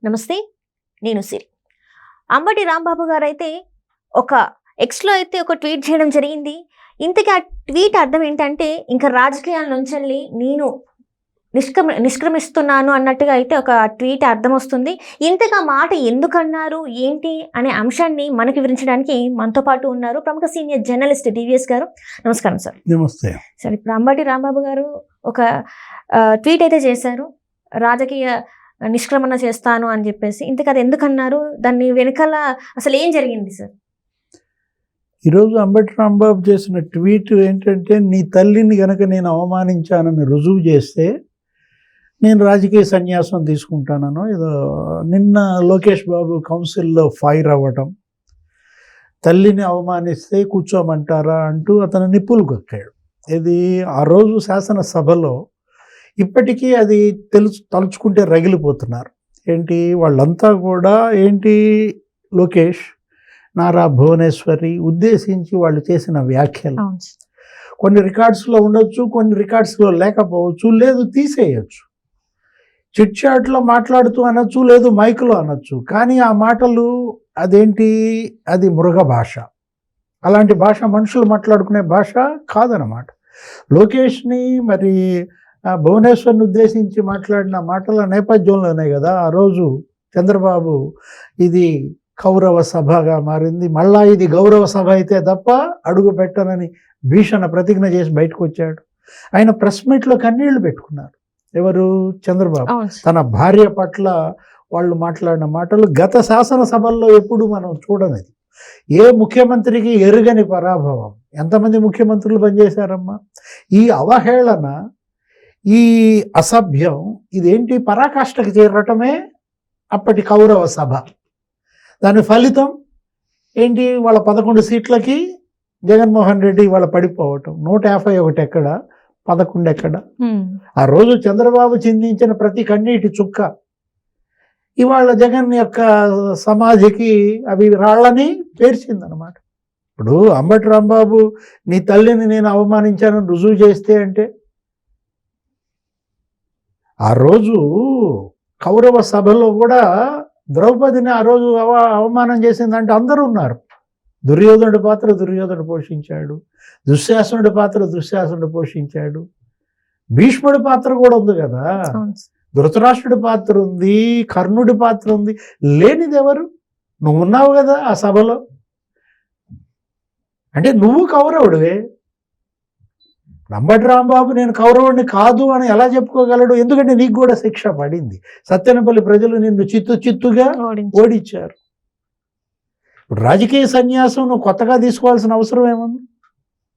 నమస్తే. నేను సిరి. అంబటి రాంబాబు గారైతే ఒక ఎక్స్‌లో అయితే ఒక ట్వీట్ చేయడం జరిగింది. ఇంతకీ ఆ ట్వీట్ అర్థం ఏంటంటే, ఇంకా రాజకీయాల నుంచెల్లి నేను నిష్క్రమిస్తున్నాను అన్నట్టుగా అయితే ఒక ట్వీట్ అర్థం వస్తుంది. ఇంతగా మాట ఎందుకన్నారు, ఏంటి అనే అంశాన్ని మనకు వివరించడానికి మనతో పాటు ఉన్నారు ప్రముఖ సీనియర్ జర్నలిస్ట్ డివిఎస్ గారు. నమస్కారం సార్. నమస్తే. సార్, ఇప్పుడు అంబటి రాంబాబు గారు ఒక ట్వీట్ అయితే చేశారు. రాజకీయ నిష్క్రమణ చేస్తాను అని చెప్పేసి. ఇంతకు అది ఎందుకన్నారు? దాన్ని వెనకాల అసలు ఏం జరిగింది సార్? ఈరోజు అంబటి రాంబాబు చేసిన ట్వీట్ ఏంటంటే, నీ తల్లిని గనక నేను అవమానించానని రుజువు చేస్తే నేను రాజకీయ సన్యాసం తీసుకుంటానను ఏదో. నిన్న లోకేష్ బాబు కౌన్సిల్లో ఫైర్ అవ్వటం, తల్లిని అవమానిస్తే కూర్చోమంటారా అంటూ అతను నిప్పులు కొక్కాడు. ఇది ఆ రోజు శాసనసభలో ఇప్పటికీ అది తలుచుకుంటే రగిలిపోతున్నారు. ఏంటి వాళ్ళంతా కూడా, ఏంటి లోకేష్, నారా భువనేశ్వరి ఉద్దేశించి వాళ్ళు చేసిన వ్యాఖ్యలు కొన్ని రికార్డ్స్లో ఉండొచ్చు, కొన్ని రికార్డ్స్లో లేకపోవచ్చు, లేదు తీసేయచ్చు. చిట్ చాట్లో మాట్లాడుతూ అనొచ్చు, లేదు మైక్లో అనొచ్చు. కానీ ఆ మాటలు అదేంటి, అది మృగ భాష. అలాంటి భాష మనుషులు మాట్లాడుకునే భాష కాదనమాట. లోకేష్ని మరి భువనేశ్వర్ని ఉద్దేశించి మాట్లాడిన మాటల నేపథ్యంలోనే కదా ఆ రోజు చంద్రబాబు ఇది కౌరవ సభగా మారింది, మళ్ళా ఇది గౌరవ సభ అయితే తప్ప అడుగు పెట్టనని భీషణ ప్రతిజ్ఞ చేసి బయటకు వచ్చాడు. ఆయన ప్రెస్ మీట్లో కన్నీళ్లు పెట్టుకున్నారు. ఎవరు? చంద్రబాబు. తన భార్య పట్ల వాళ్ళు మాట్లాడిన మాటలు గత శాసనసభల్లో ఎప్పుడు మనం చూడనిది. ఏ ముఖ్యమంత్రికి ఎరుగని పరాభవం. ఎంతమంది ముఖ్యమంత్రులు పనిచేశారమ్మా? ఈ అవహేళన, ఈ అసభ్యం, ఇదేంటి పరాకాష్ఠకి చేరటమే అప్పటి కౌరవ సభ. దాని ఫలితం ఏంటి? వాళ్ళ 11 సీట్లకి జగన్మోహన్ రెడ్డి వాళ్ళ పడిపోవటం. 151 ఎక్కడ, 11 ఎక్కడ. ఆ రోజు చంద్రబాబు చిందించిన ప్రతి కన్నీటి చుక్క ఇవాళ జగన్ యొక్క సమాధికి అవి రాళ్ళని పేర్చిందనమాట. ఇప్పుడు అంబటి రాంబాబు నీ తల్లిని నేను అవమానించానని రుజువు చేస్తే అంటే, ఆ రోజు కౌరవ సభలో కూడా ద్రౌపదిని ఆ రోజు అవమానం చేసిందంటే అందరూ ఉన్నారు. దుర్యోధనుడి పాత్ర దుర్యోధనుడు పోషించాడు, దుశ్శాసనుడి పాత్ర దుశ్శాసనుడు పోషించాడు, భీష్ముడి పాత్ర కూడా ఉంది కదా, ధృతరాష్ట్రుడి పాత్ర ఉంది, కర్ణుడి పాత్ర ఉంది. లేనిది ఎవరు? నువ్వు ఉన్నావు కదా ఆ సభలో. అంటే నువ్వు కౌరవుడివే. అంబటి రాంబాబు నేను కౌరవుడిని కాదు అని ఎలా చెప్పుకోగలడు? ఎందుకంటే నీకు కూడా శిక్ష పడింది. సత్తెనపల్లి ప్రజలు నిన్ను చిత్తుగా ఓడించారు. ఇప్పుడు రాజకీయ సన్యాసం నువ్వు కొత్తగా తీసుకోవాల్సిన అవసరం ఏముంది?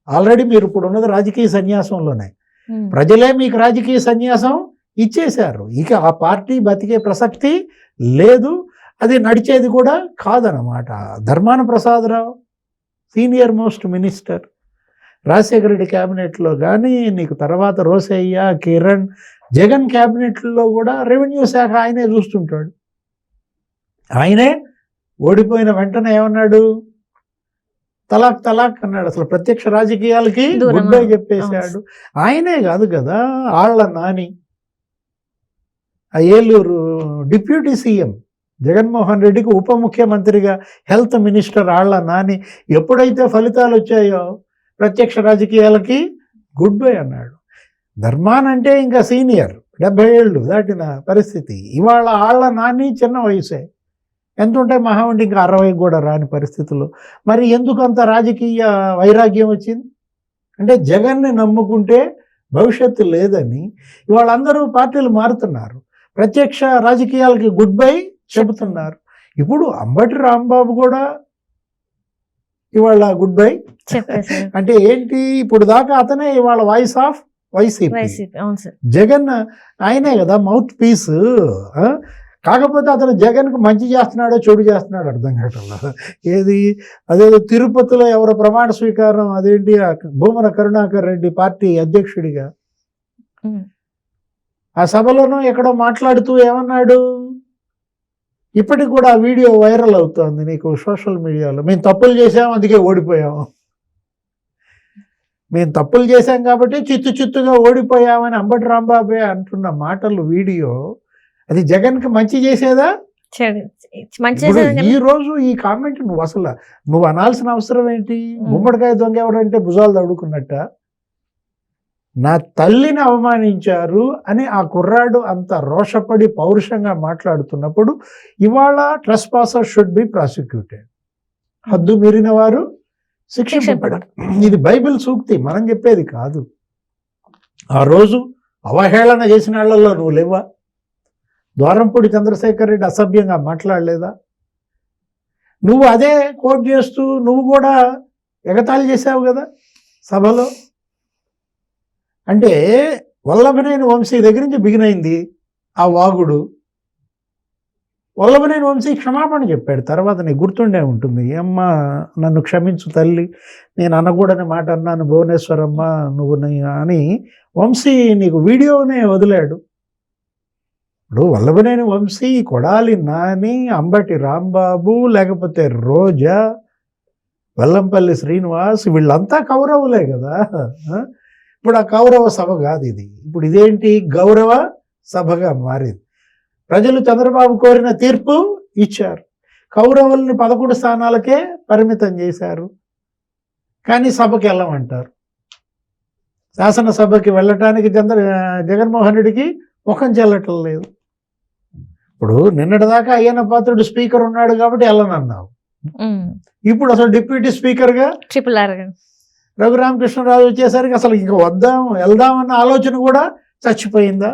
ఆల్రెడీ మీరు ఇప్పుడు ఉన్నది రాజకీయ సన్యాసంలోనే. ప్రజలే మీకు రాజకీయ సన్యాసం ఇచ్చేశారు. ఇక ఆ పార్టీ బతికే ప్రసక్తి లేదు, అది నడిచేది కూడా కాదనమాట. Dharmana Prasadarao senior most minister, Rajasekhara Reddy క్యాబినెట్లో కానీ, నీకు తర్వాత రోసయ్య, కిరణ్, జగన్ క్యాబినెట్లో కూడా రెవెన్యూ శాఖ ఆయనే చూస్తుంటాడు. ఆయనే ఓడిపోయిన వెంటనే ఏమన్నాడు? తలాక్ తలాక్ అన్నాడు. అసలు ప్రత్యక్ష రాజకీయాలకి గుడ్ బై చెప్పేశాడు. ఆయనే కాదు కదా, ఆళ్ల నాని, ఆ ఏలూరు డిప్యూటీ సీఎం జగన్మోహన్ రెడ్డికి ఉప ముఖ్యమంత్రిగా హెల్త్ మినిస్టర్ ఆళ్ల నాని ఎప్పుడైతే ఫలితాలు వచ్చాయో ప్రత్యక్ష రాజకీయాలకి గుడ్ బై అన్నాడు. ధర్మాన్ అంటే ఇంకా సీనియర్, 70 ఏళ్ళు దాటిన పరిస్థితి. ఇవాళ ఆళ్ల నాని చిన్న వయసే. ఎంత ఉంటాయి మహా ఉంటే ఇంకా 60 కూడా రాని పరిస్థితుల్లో. మరి ఎందుకు అంత రాజకీయ వైరాగ్యం వచ్చింది? అంటే జగన్ని నమ్ముకుంటే భవిష్యత్తు లేదని ఇవాళ అందరూ పార్టీలు మారుతున్నారు, ప్రత్యక్ష రాజకీయాలకి గుడ్ బై చెబుతున్నారు. ఇప్పుడు అంబటి రాంబాబు కూడా ఇవాళ గుడ్ బై అంటే ఏంటి? ఇప్పుడు దాకా అతనే ఇవాళ వాయిస్ ఆఫ్ వైసీపీ. జగన్ ఆయనే కదా మౌత్ పీస్. కాకపోతే అతను జగన్కు మంచి చేస్తున్నాడో చెడు చేస్తున్నాడో అర్థం కావట్లేదు. ఏది అదేదో తిరుపతిలో ఎవరో ప్రమాణ స్వీకారం, అదేంటి భూమన కరుణాకర్ రెడ్డి పార్టీ అధ్యక్షుడిగా ఆ సభలోనూ ఎక్కడో మాట్లాడుతూ ఏమన్నాడు? ఇప్పటికి కూడా ఆ వీడియో వైరల్ అవుతోంది నీకు సోషల్ మీడియాలో. మేము తప్పులు చేసాము అందుకే ఓడిపోయాము, మేము తప్పులు చేశాం కాబట్టి చిత్తుగా ఓడిపోయామని అంబటి రాంబాబే అంటున్న మాటలు వీడియో, అది జగన్కి మంచి చేసేదా మంచి ఇప్పుడు చేసేది ఈ రోజు ఈ కామెంట్ నువ్వు అనాల్సిన అవసరం ఏంటి? గుమ్మడికాయ దొంగ ఎవడంటే భుజాలు తడుకున్నట్ట. నా తల్లిని అవమానించారు అని ఆ కుర్రాడు అంత రోషపడి పౌరుషంగా మాట్లాడుతున్నప్పుడు ఇవాళ ట్రెస్పాసర్ షుడ్ బి ప్రాసిక్యూటెడ్. హద్దు మీరిన వారు శిక్షింపబడాలి. ఇది బైబిల్ సూక్తి, మనం చెప్పేది కాదు. ఆ రోజు అవహేళన చేసిన వాళ్ళల్లో నువ్వు లేవా? ద్వారంపూడి చంద్రశేఖర్ రెడ్డి అసభ్యంగా మాట్లాడలేదా? నువ్వు అదే కోట్ చేస్తూ నువ్వు కూడా ఎగతాళి చేసావు కదా సభలో. అంటే వల్లభనేని వంశీ దగ్గర నుంచి బిగినైంది ఆ వాగుడు. వల్లభనేని వంశీ క్షమాపణ చెప్పాడు తర్వాత, నీకు గుర్తుండే ఉంటుంది. అమ్మ నన్ను క్షమించు తల్లి, నేను అనకూడని మాట అన్నాను భువనేశ్వరమ్మ నువ్వు అని వంశీ నీకు వీడియోనే వదిలాడు. ఇప్పుడు వల్లభనేని వంశీ, కొడాలి నాని, అంబటి రాంబాబు, లేకపోతే రోజా, వెల్లంపల్లి శ్రీనివాస్ వీళ్ళంతా కౌరవులే కదా. ఇప్పుడు ఆ కౌరవ సభ కాదు ఇది. ఇప్పుడు ఇదేంటి? గౌరవ సభగా మారింది. ప్రజలు చంద్రబాబు కోరిన తీర్పు ఇచ్చారు. కౌరవుల్ని 11 స్థానాలకే పరిమితం చేశారు. కానీ సభకి వెళ్ళమంటారు. శాసనసభకి వెళ్ళటానికి జగన్మోహన్ రెడ్డికి ముఖం చెల్లటం లేదు. ఇప్పుడు నిన్నటిదాకా అయ్యన్న పాత్రుడు స్పీకర్ ఉన్నాడు కాబట్టి వెళ్ళనన్నావు. ఇప్పుడు అసలు డిప్యూటీ స్పీకర్గా రఘురామకృష్ణరాజు వచ్చేసరికి అసలు ఇంక వెళ్దామన్న ఆలోచన కూడా చచ్చిపోయిందా?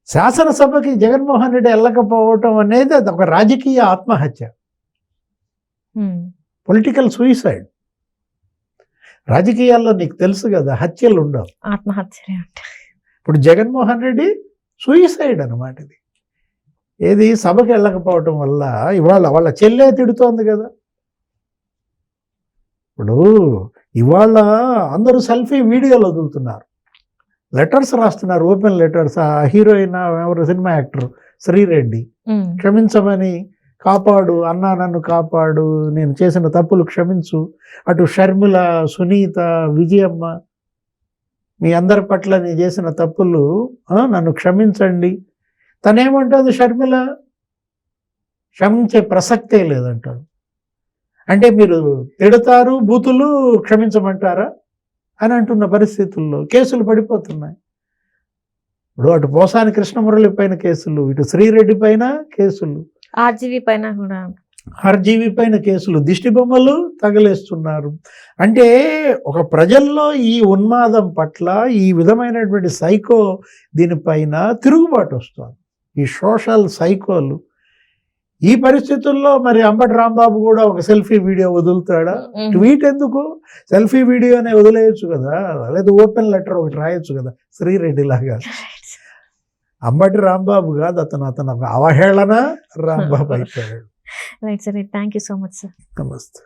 శాసనసభకి జగన్మోహన్ రెడ్డి వెళ్ళకపోవటం అనేది అది ఒక రాజకీయ ఆత్మహత్య, పొలిటికల్ సూయిసైడ్. రాజకీయాల్లో నీకు తెలుసు కదా, హత్యలు ఉండవు, ఆత్మహత్య. ఇప్పుడు జగన్మోహన్ రెడ్డి సూయిసైడ్ అన్నమాట ఇది. ఏది? సభకి వెళ్ళకపోవటం వల్ల ఇవాళ వాళ్ళ చెల్లె తిడుతోంది కదా. ఇప్పుడు ఇవాళ అందరూ సెల్ఫీ వీడియోలు వదులుతున్నారు, లెటర్స్ రాస్తున్నారు, ఓపెన్ లెటర్స్. ఆ హీరోయిన్ ఎవరు, సినిమా యాక్టర్ శ్రీరెడ్డి, క్షమించమని, కాపాడు అన్నా, నన్ను కాపాడు, నేను చేసిన తప్పులు క్షమించు. అటు షర్మిల, సునీత, విజయమ్మ, మీ అందరి పట్ల నేను చేసిన తప్పులు నన్ను క్షమించండి. తనేమంటుంది షర్మిల? క్షమించే ప్రసక్తే లేదంటారు. అంటే మీరు తిడతారు, బూతులు క్షమించమంటారా అని అంటున్న పరిస్థితుల్లో కేసులు పడిపోతున్నాయి. ఇప్పుడు అటు పోసాని కృష్ణమురళి పైన కేసులు, ఇటు శ్రీరెడ్డి పైన కేసులు, ఆర్జీవి పైన కేసులు, దిష్టి బొమ్మలు తగలేస్తున్నారు. అంటే ఒక ప్రజల్లో ఈ ఉన్మాదం పట్ల, ఈ విధమైనటువంటి సైకో దీనిపైన తిరుగుబాటు వస్తుంది, ఈ సోషల్ సైకోలు. ఈ పరిస్థితుల్లో మరి అంబటి రాంబాబు కూడా ఒక సెల్ఫీ వీడియో వదులుతాడా? ట్వీట్ ఎందుకు? సెల్ఫీ వీడియోనే వదిలేయచ్చు కదా, లేదా ఓపెన్ లెటర్ ఒకటి రాయొచ్చు కదా శ్రీరెడ్డి లాగా. అంబటి రాంబాబు కాదు అతను అవహేళన రాంబాబు అయిపోయాడు. Right sir, thank you so much sir. నమస్తే.